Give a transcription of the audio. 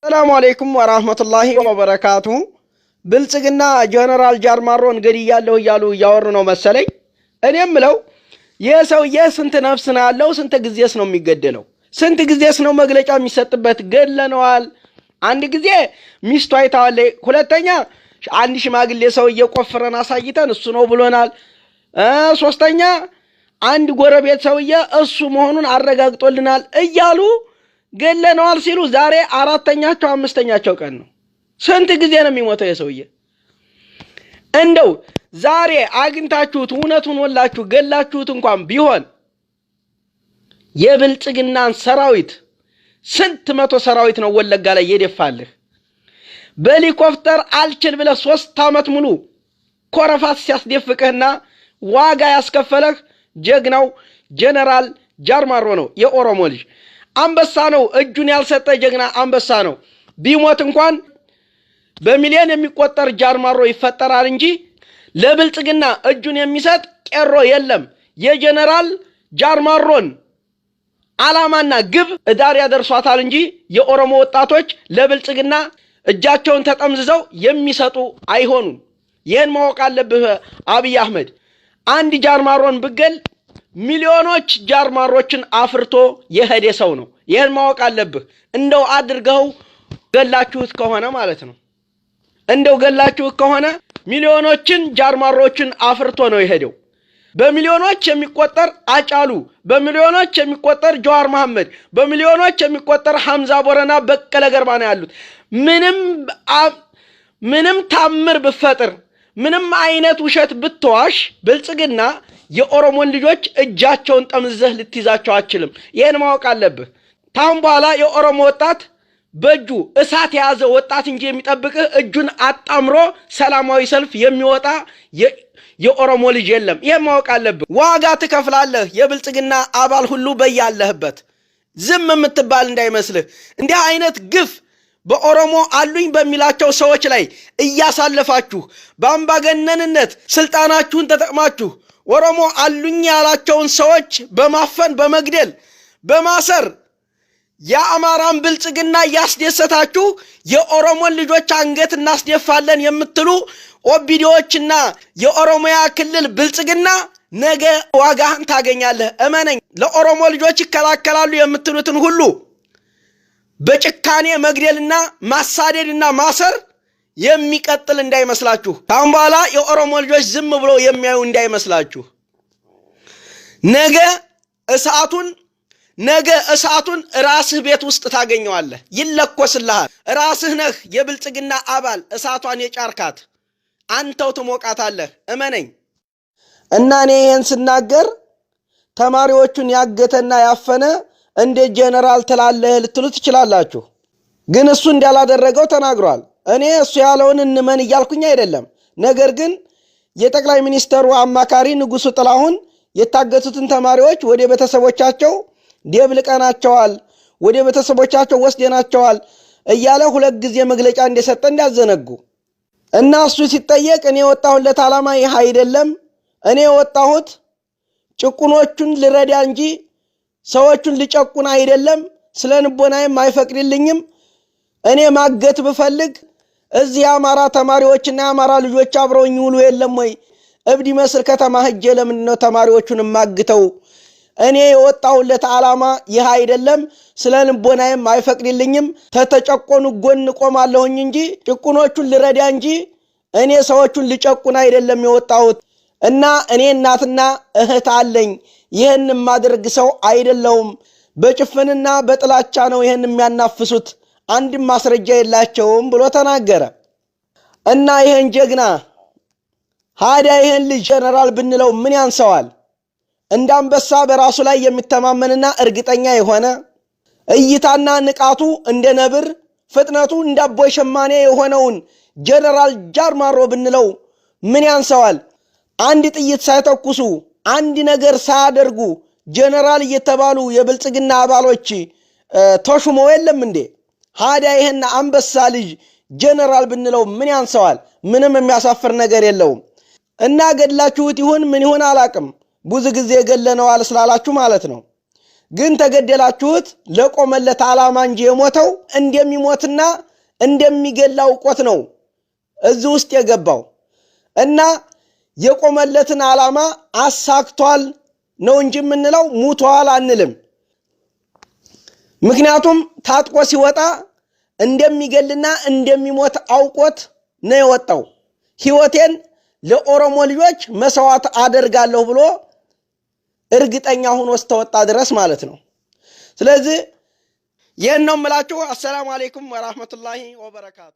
ሰላም አለይኩም ወራህመቱላሂ ወበረካቱ። ብልጽግና ጀነራል ጃርማሮን ገድያለሁ እያሉ እያወሩ ነው መሰለኝ። እኔም ምለው ይህ ሰውዬ ስንት ነፍስ ነው ያለው? ስንት ጊዜስ ነው የሚገደለው? ስንት ጊዜስ ነው መግለጫ የሚሰጥበት? ገድለነዋል። አንድ ጊዜ ሚስቱ አይታዋለች። ሁለተኛ አንድ ሽማግሌ ሰውዬ ቆፍረን አሳይተን እሱ ነው ብሎናል። ሶስተኛ አንድ ጎረቤት ሰውዬ እሱ መሆኑን አረጋግጦልናል እያሉ ገድለነዋል ሲሉ ዛሬ አራተኛቸው አምስተኛቸው ቀን ነው። ስንት ጊዜ ነው የሚሞተው የሰውዬ? እንደው ዛሬ አግኝታችሁት እውነቱን ወላችሁ ገላችሁት እንኳን ቢሆን የብልጽግናን ሰራዊት ስንት መቶ ሰራዊት ነው ወለጋ ላይ የደፋልህ? በሄሊኮፕተር አልችል ብለህ 3 ዓመት ሙሉ ኮረፋት ሲያስደፍቅህና ዋጋ ያስከፈለህ ጀግናው ጀነራል ጃርማሮ ነው። የኦሮሞ ልጅ አንበሳ ነው። እጁን ያልሰጠ ጀግና አንበሳ ነው። ቢሞት እንኳን በሚሊዮን የሚቆጠር ጃርማሮ ይፈጠራል እንጂ ለብልጽግና እጁን የሚሰጥ ቄሮ የለም። የጀነራል ጃርማሮን ዓላማና ግብ ዳር ያደርሷታል እንጂ የኦሮሞ ወጣቶች ለብልጽግና እጃቸውን ተጠምዝዘው የሚሰጡ አይሆኑም። ይህን ማወቅ አለብህ አብይ አህመድ። አንድ ጃርማሮን ብገል ሚሊዮኖች ጃርማሮችን አፍርቶ የሄደ ሰው ነው። ይህን ማወቅ አለብህ። እንደው አድርገው ገላችሁት ከሆነ ማለት ነው። እንደው ገላችሁት ከሆነ ሚሊዮኖችን ጃርማሮችን አፍርቶ ነው የሄደው። በሚሊዮኖች የሚቆጠር አጫሉ፣ በሚሊዮኖች የሚቆጠር ጀዋር መሐመድ፣ በሚሊዮኖች የሚቆጠር ሐምዛ ቦረና፣ በቀለ ገርባ ነው ያሉት። ምንም ታምር ብፈጥር፣ ምንም አይነት ውሸት ብትዋሽ ብልጽግና የኦሮሞን ልጆች እጃቸውን ጠምዝዘህ ልትይዛቸው አትችልም። ይህን ማወቅ አለብህ። ታሁን በኋላ የኦሮሞ ወጣት በእጁ እሳት የያዘ ወጣት እንጂ የሚጠብቅህ እጁን አጣምሮ ሰላማዊ ሰልፍ የሚወጣ የኦሮሞ ልጅ የለም። ይህን ማወቅ አለብህ። ዋጋ ትከፍላለህ። የብልጽግና አባል ሁሉ በያለህበት ዝም የምትባል እንዳይመስልህ። እንዲህ አይነት ግፍ በኦሮሞ አሉኝ በሚላቸው ሰዎች ላይ እያሳለፋችሁ በአምባገነንነት ስልጣናችሁን ተጠቅማችሁ ኦሮሞ አሉኝ ያላቸውን ሰዎች በማፈን በመግደል በማሰር የአማራን ብልጽግና እያስደሰታችሁ የኦሮሞን ልጆች አንገት እናስደፋለን የምትሉ ኦቢዲዎችና የኦሮሚያ ክልል ብልጽግና ነገ ዋጋህን ታገኛለህ። እመነኝ። ለኦሮሞ ልጆች ይከላከላሉ የምትሉትን ሁሉ በጭካኔ መግደልና ማሳደድና ማሰር የሚቀጥል እንዳይመስላችሁ። ካሁን በኋላ የኦሮሞ ልጆች ዝም ብሎ የሚያዩ እንዳይመስላችሁ። ነገ እሳቱን ራስህ ቤት ውስጥ ታገኘዋለህ። ይለኮስልሃል። ራስህ ነህ የብልጽግና አባል። እሳቷን የጫርካት አንተው ትሞቃታለህ። እመነኝ። እና እኔ ይህን ስናገር ተማሪዎቹን ያገተና ያፈነ እንደ ጀነራል ትላለህ ልትሉ ትችላላችሁ። ግን እሱ እንዳላደረገው ተናግሯል። እኔ እሱ ያለውን እንመን እያልኩኝ አይደለም። ነገር ግን የጠቅላይ ሚኒስተሩ አማካሪ ንጉሱ ጥላሁን የታገቱትን ተማሪዎች ወደ ቤተሰቦቻቸው ደብልቀናቸዋል፣ ወደ ቤተሰቦቻቸው ወስደናቸዋል እያለ 2 ጊዜ መግለጫ እንደሰጠ እንዳዘነጉ እና እሱ ሲጠየቅ እኔ የወጣሁለት ዓላማ ይህ አይደለም፣ እኔ የወጣሁት ጭቁኖቹን ልረዳ እንጂ ሰዎቹን ልጨቁን አይደለም፣ ስለ ንቦናዬም አይፈቅድልኝም። እኔ ማገት ብፈልግ እዚህ የአማራ ተማሪዎችና የአማራ ልጆች አብረውኝ ውሉ የለም ወይ? እብድ መስል ከተማ ሄጄ ለምንድነው ተማሪዎቹን ማግተው? እኔ የወጣሁለት ዓላማ ይህ አይደለም፣ ስለ ንቦናዬም አይፈቅድልኝም። ተተጨቆኑ ጎን ቆማለሁኝ እንጂ ጭቁኖቹን ልረዳ እንጂ እኔ ሰዎቹን ልጨቁን አይደለም የወጣሁት። እና እኔ እናትና እህት አለኝ። ይህን የማደርግ ሰው አይደለሁም። በጭፍንና በጥላቻ ነው ይህን የሚያናፍሱት። አንድም ማስረጃ የላቸውም ብሎ ተናገረ። እና ይህን ጀግና ሃዳ ይህን ልጅ ጀነራል ብንለው ምን ያንሰዋል? እንደ አንበሳ በራሱ ላይ የሚተማመንና እርግጠኛ የሆነ እይታና ንቃቱ እንደ ነብር ፍጥነቱ እንደ አቦይ ሸማኔ የሆነውን ጀነራል ጃርማሮ ብንለው ምን ያንሰዋል? አንድ ጥይት ሳይተኩሱ አንድ ነገር ሳያደርጉ ጀነራል እየተባሉ የብልጽግና አባሎች ተሹመው የለም እንዴ? ሃዳ ይህን አንበሳ ልጅ ጀነራል ብንለው ምን ያንሰዋል? ምንም የሚያሳፍር ነገር የለውም። እና ገድላችሁት ይሁን ምን ይሁን አላቅም፣ ብዙ ጊዜ ገለነዋል ስላላችሁ ማለት ነው። ግን ተገደላችሁት ለቆመለት ዓላማ እንጂ የሞተው እንደሚሞትና እንደሚገል አውቆት ነው እዚህ ውስጥ የገባው እና የቆመለትን ዓላማ አሳክቷል ነው እንጂ የምንለው ሙቷል አንልም። ምክንያቱም ታጥቆ ሲወጣ እንደሚገልና እንደሚሞት አውቆት ነው የወጣው። ሕይወቴን ለኦሮሞ ልጆች መስዋዕት አደርጋለሁ ብሎ እርግጠኛ ሆኖ እስከወጣ ድረስ ማለት ነው። ስለዚህ ይህን ነው የምላችሁ። አሰላሙ አለይኩም ወራህመቱላሂ ወበረካቱ።